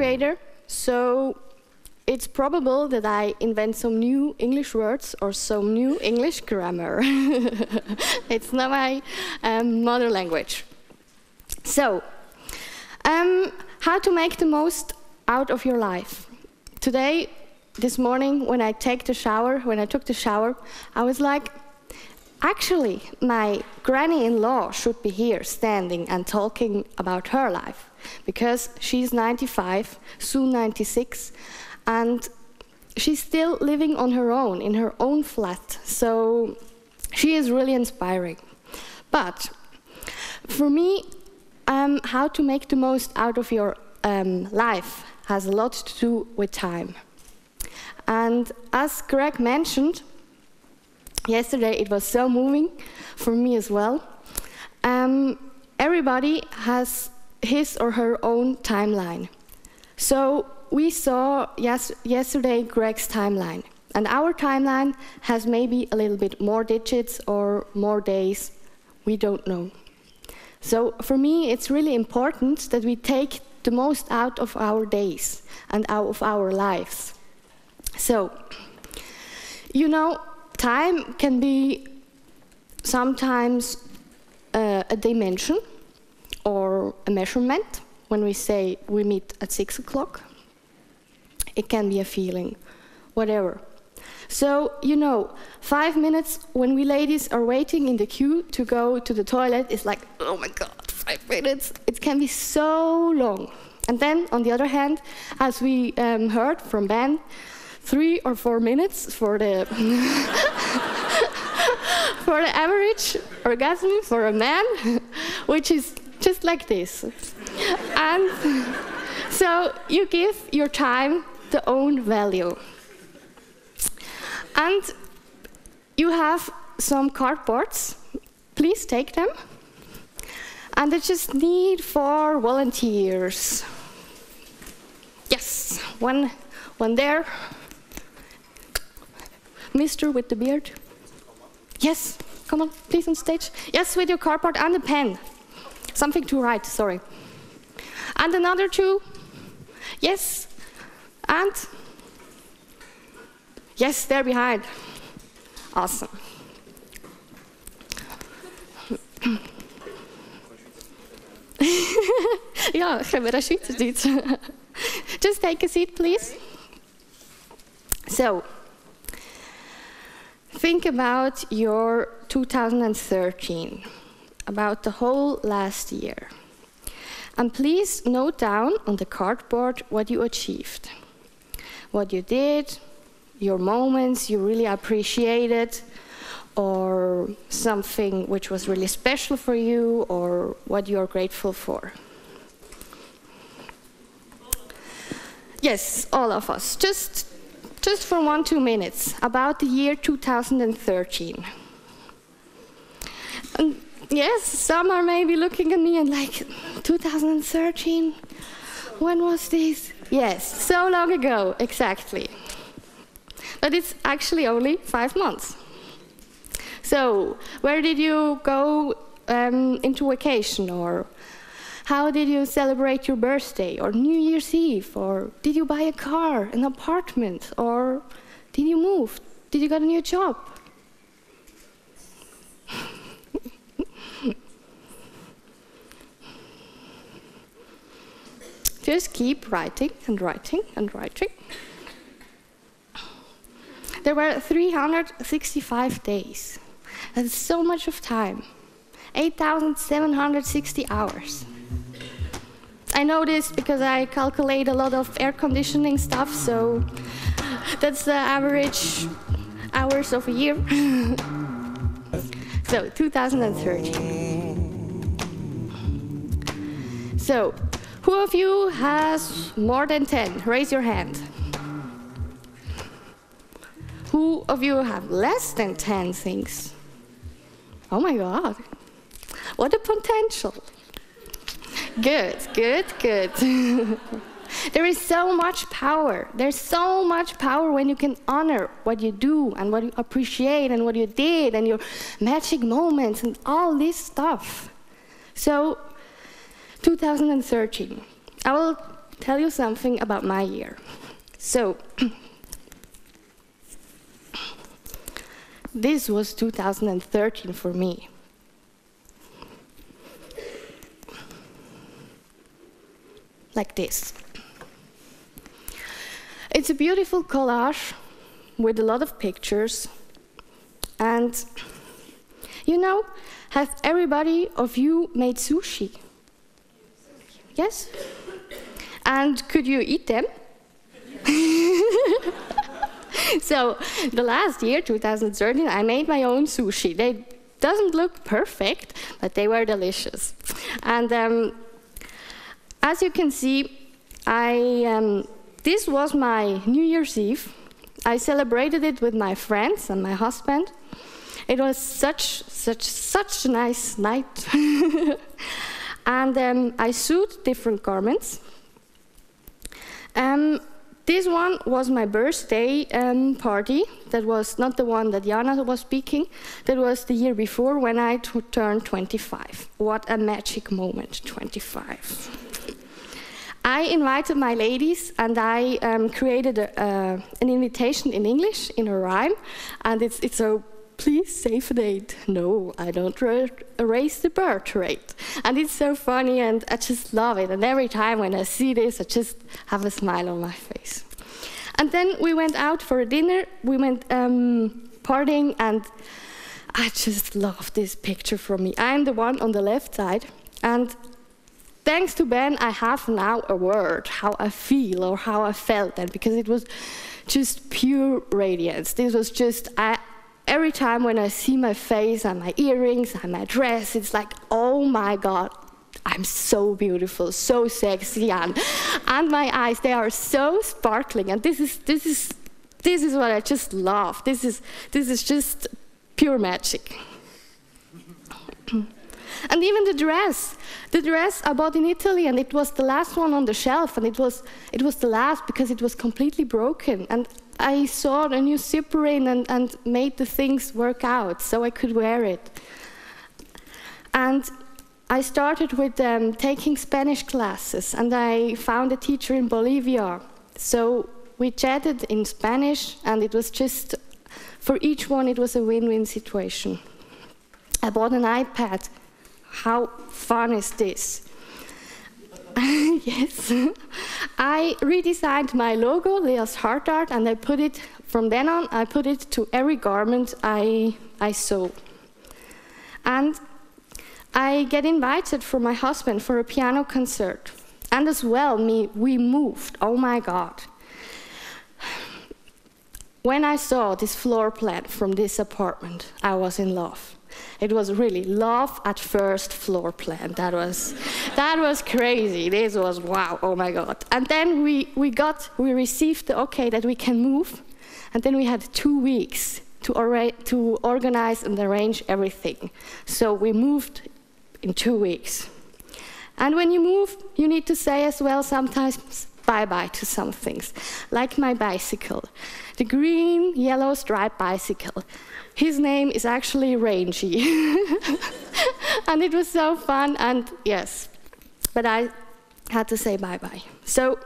later, so it's probable that I invent some new English words or some new English grammar. It's not my mother language. So, how to make the most out of your life. Today, this morning, when I took the shower, I was like, actually, my granny-in-law should be here standing and talking about her life, because she's 95, soon 96, and she's still living on her own, in her own flat, so she is really inspiring. But for me, how to make the most out of your life has a lot to do with time. And as Greg mentioned, yesterday it was so moving for me as well. Everybody has his or her own timeline. So we saw yesterday Greg's timeline. And our timeline has maybe a little bit more digits or more days. We don't know. So for me, it's really important that we take the most out of our days and out of our lives. So, you know, time can be sometimes a dimension or a measurement. When we say we meet at 6 o'clock, it can be a feeling, whatever. So, you know, 5 minutes when we ladies are waiting in the queue to go to the toilet, it's like, oh my God, 5 minutes. It can be so long. And then, on the other hand, as we heard from Ben, 3 or 4 minutes for the for the average orgasm for a man, which is just like this. And so you give your time the own value. And you have some cardboards. Please take them. And I just need 4 volunteers. Yes, one there. Mister with the beard. Yes, come on, please on stage. Yes, with your cardboard and a pen. Something to write, sorry. And another 2. Yes, and yes, they're behind. Awesome. Ja, gaan we dat Schweizerdeutsch. Just take a seat, please. So, think about your 2013, about the whole last year. And please note down on the cardboard what you achieved, what you did, your moments you really appreciated, or something which was really special for you, or what you're grateful for. Yes, all of us. Just for 1-2 minutes, about the year 2013. And yes, some are maybe looking at me and like, 2013? When was this? Yes, so long ago, exactly. But it's actually only 5 months. So, where did you go into vacation, or how did you celebrate your birthday, or New Year's Eve, or did you buy a car, an apartment, or did you move? Did you get a new job? Just keep writing and writing and writing. There were 365 days. That's so much of time. 8,760 hours. I know this because I calculate a lot of air conditioning stuff, so that's the average hours of a year. So, 2013. So, who of you has more than 10? Raise your hand. Who of you have less than 10 things? Oh my God, what a potential. Good, good, good. There is so much power. There's so much power when you can honor what you do and what you appreciate and what you did and your magic moments and all this stuff. So, 2013. I will tell you something about my year. So, this was 2013 for me. Like this. It's a beautiful collage with a lot of pictures. And, you know, have everybody of you made sushi? Yes? And could you eat them? So, the last year, 2013, I made my own sushi. They doesn't look perfect, but they were delicious. And as you can see, this was my New Year's Eve. I celebrated it with my friends and my husband. It was such a nice night. And I sewed different garments. This one was my birthday party. That was not the one that Jana was speaking. That was the year before when I turned 25. What a magic moment, 25. I invited my ladies and I created an invitation in English, in a rhyme. And it's so, please save a date. No, I don't erase the birth rate. And it's so funny and I just love it. And every time when I see this, I just have a smile on my face. And then we went out for a dinner. We went partying and I just love this picture from me. I'm the one on the left side. And thanks to Ben, I have now a word, how I feel or how I felt then, because it was just pure radiance. This was just, every time when I see my face and my earrings and my dress, it's like, oh my God, I'm so beautiful, so sexy, and my eyes, they are so sparkling. And this is what I just love. This is just pure magic. And even the dress I bought in Italy, and it was the last one on the shelf, and it was the last because it was completely broken. And I saw a new zipper in and made the things work out so I could wear it. And I started with taking Spanish classes, and I found a teacher in Bolivia. So we chatted in Spanish, and it was just, for each one, it was a win-win situation. I bought an iPad. How fun is this? Yes. I redesigned my logo, Lea's Heart Art, and I put it, from then on, I put it to every garment I sew. And I get invited for my husband for a piano concert. And as well, we moved, oh my God. When I saw this floor plan from this apartment, I was in love. It was really love at first floor plan. That was crazy. This was wow, oh my God. And then we received the okay that we can move. And then we had 2 weeks to organize and arrange everything. So we moved in 2 weeks. And when you move, you need to say as well sometimes bye-bye to some things. Like my bicycle, the green, yellow striped bicycle. His name is actually Rangy. And it was so fun, and yes, but I had to say bye-bye. So,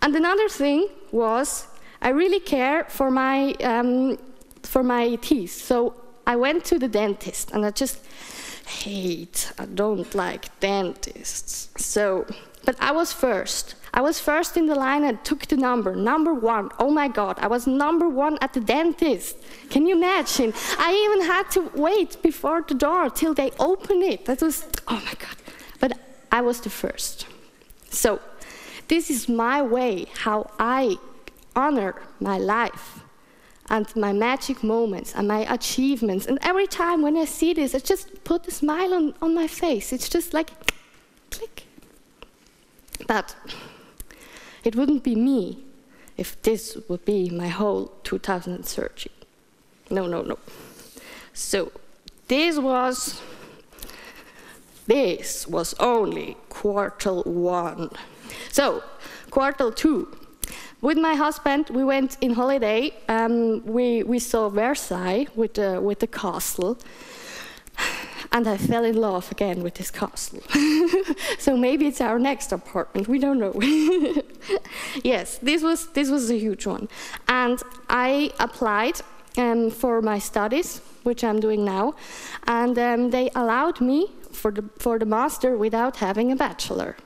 and another thing was, I really care for my teeth. So I went to the dentist, and I don't like dentists. So, but I was first. I was first in the line and took the number 1. Oh my God, I was number 1 at the dentist. Can you imagine? I even had to wait before the door till they opened it. That was, oh my God. But I was the first. So this is my way, how I honor my life and my magic moments and my achievements. And every time when I see this, I just put a smile on my face. It's just like, click. But it wouldn't be me if this would be my whole 2013. No. So this was only quarter 1. So quarter 2. With my husband, we went in holiday. We saw Versailles with the castle. And I fell in love again with this castle. So maybe it's our next apartment, we don't know. Yes, this was a huge one. And I applied for my studies, which I'm doing now, and they allowed me for the master without having a bachelor.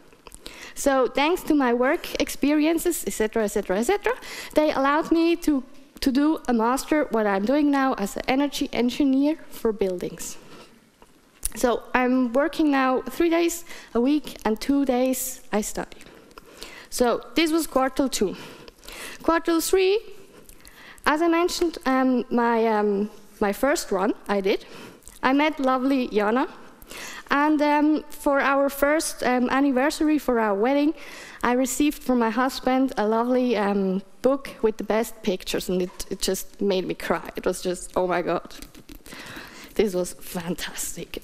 So thanks to my work experiences, etc., etc., etc., they allowed me to do a master, what I'm doing now, as an energy engineer for buildings. So I'm working now 3 days a week, and 2 days I study. So this was quarter 2. Quarter 3, as I mentioned, my first run I did. I met lovely Jana, and for our first anniversary for our wedding, I received from my husband a lovely book with the best pictures, and it just made me cry. It was just, oh my God. This was fantastic.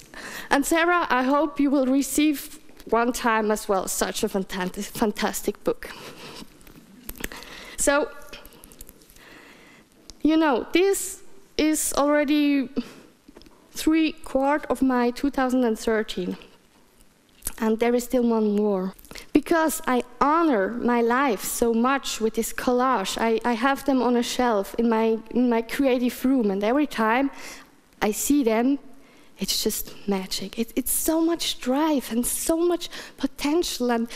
And Sarah, I hope you will receive one time as well such a fantastic book. So, you know, this is already 3/4 of my 2013. And there is still one more. Because I honor my life so much with this collage, I have them on a shelf in my creative room, and every time I see them, it's just magic. It's so much drive and so much potential and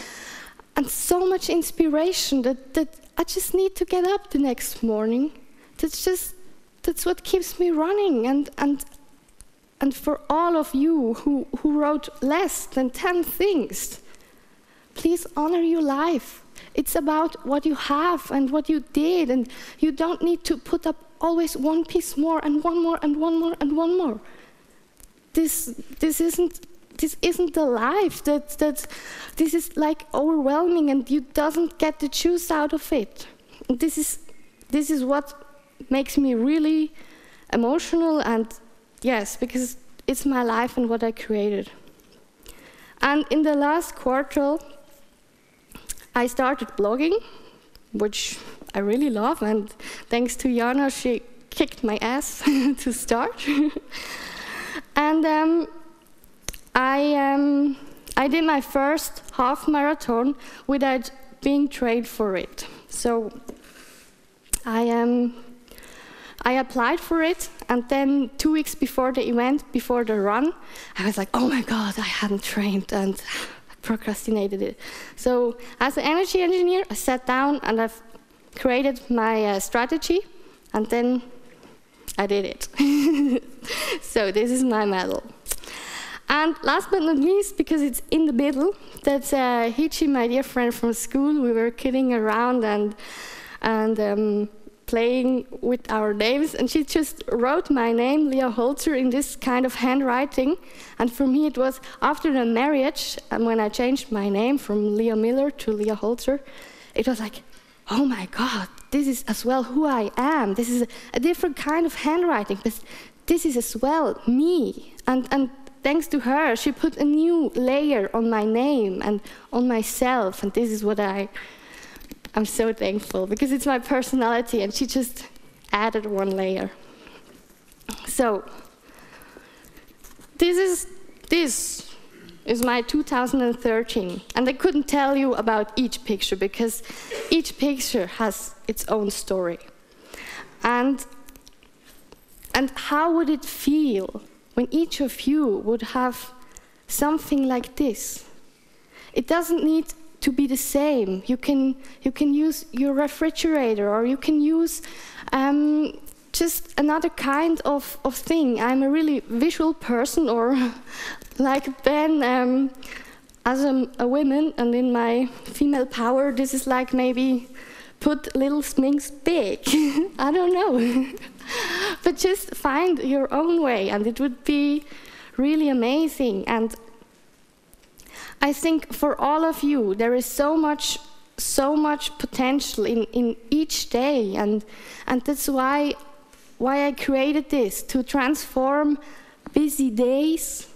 so much inspiration that I just need to get up the next morning. That's what keeps me running. And for all of you who wrote less than 10 things, please honor your life. It's about what you have and what you did, and you don't need to put up always one piece more and one more and one more and one more. This isn't the life. This is like overwhelming, and you doesn't get the juice out of it. This is what makes me really emotional, and yes, because it's my life and what I created. And in the last quarter, I started blogging, which I really love, and thanks to Jana, she kicked my ass to start. And I did my first half marathon without being trained for it. So I applied for it, and then 2 weeks before the event, before the run, I was like, oh my God, I hadn't trained, and I procrastinated it. So as an energy engineer, I sat down and I've created my strategy, and then I did it. So this is my medal. And last but not least, because it's in the middle, that's Hichi, my dear friend from school. We were kidding around and playing with our names, and she just wrote my name, Lea Holzer, in this kind of handwriting. And for me it was after the marriage, and when I changed my name from Lea Miller to Lea Holzer, it was like, oh my God, this is as well who I am. This is a different kind of handwriting, but this is as well me. And thanks to her, she put a new layer on my name and on myself, and this is what I'm so thankful, because it's my personality, and she just added one layer. So this is my 2013, and I couldn't tell you about each picture because each picture has its own story. And how would it feel when each of you would have something like this? It doesn't need to be the same. You can use your refrigerator, or you can use just another kind of thing. I'm a really visual person, or like Ben, as a woman and in my female power, this is like maybe put little things big. I don't know. But just find your own way, and it would be really amazing. And I think for all of you, there is so much potential in each day, and that's why I created this, to transform busy days,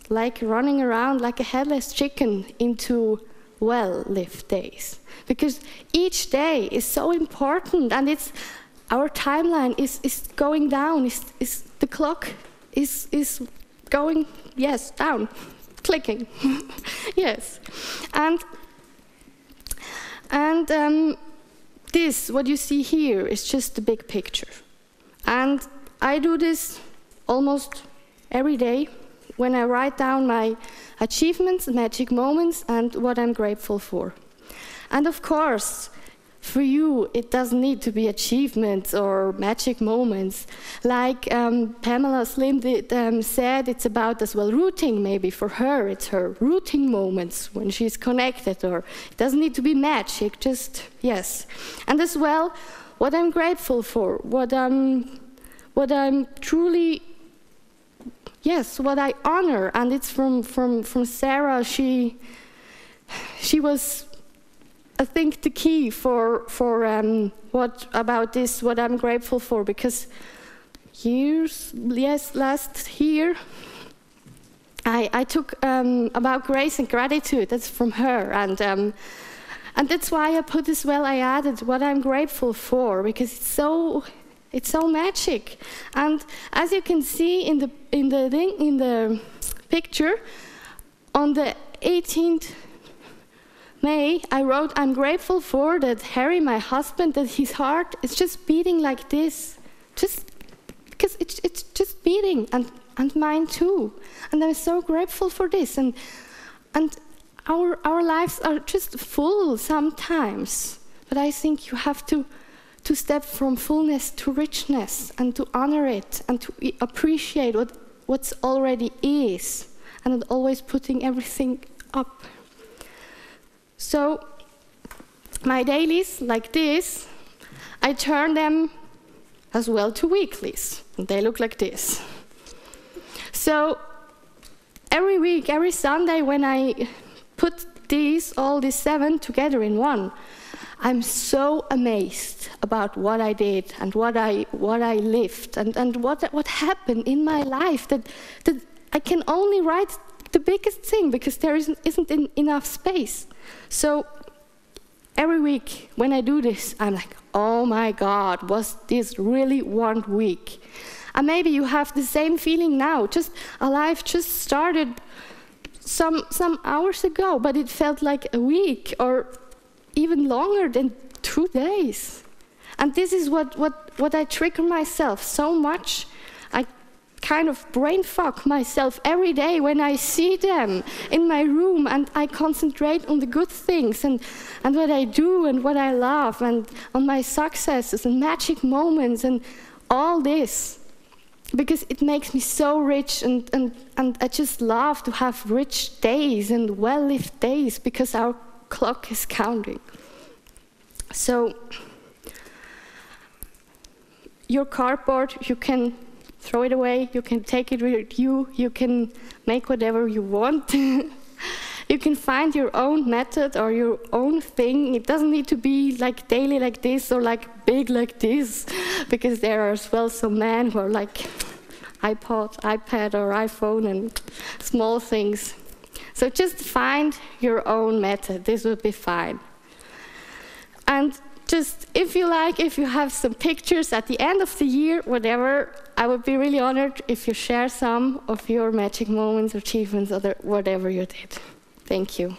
like running around like a headless chicken, into well-lived days. Because each day is so important, and our timeline is going down. The clock is going, yes, down, clicking, yes. And this, what you see here, is just the big picture. And I do this almost every day when I write down my achievements, magic moments, and what I'm grateful for. And of course, for you, it doesn't need to be achievements or magic moments. Like Pamela Slim said, it's about as well rooting. Maybe for her, it's her rooting moments when she's connected, or it doesn't need to be magic, just yes. And as well, what I'm grateful for, what I'm truly, yes, what I honor. And it's from Sarah. She was, I think, the key for what about this, what I'm grateful for, because last year, I took about grace and gratitude. That's from her, and that's why I put as well. I added what I'm grateful for, because it's so magic. And as you can see in the picture, on the 18th May, I wrote, I'm grateful for that Harry, my husband, that his heart is just beating like this. Just because it's just beating, and mine too. And I'm so grateful for this. And our lives are just full sometimes. But I think you have to step from fullness to richness, and to honor it, and to appreciate what's already is, and not always putting everything up. So my dailies, like this, I turn them as well to weeklies. And they look like this. So every week, every Sunday, when I put all these 7 together in one, I'm so amazed about what I did and what I lived and what happened in my life, that I can only write the biggest thing because there isn't enough space. So every week when I do this, I'm like, oh my God, was this really one week? And maybe you have the same feeling now. Our life just started some hours ago, but it felt like a week or even longer than 2 days. And this is what I trigger myself so much. I kind of brain fuck myself every day when I see them in my room, and I concentrate on the good things and what I do and what I love, and on my successes and magic moments and all this, because it makes me so rich, and I just love to have rich days and well-lived days, because our clock is counting. So your cardboard, you can throw it away, you can take it with you, you can make whatever you want. You can find your own method or your own thing. It doesn't need to be like daily like this or like big like this, because there are as well some men who are like iPad or iPhone and small things. So just find your own method, this will be fine. And just, if you like, if you have some pictures at the end of the year, whatever, I would be really honored if you share some of your magic moments, achievements, or whatever you did. Thank you.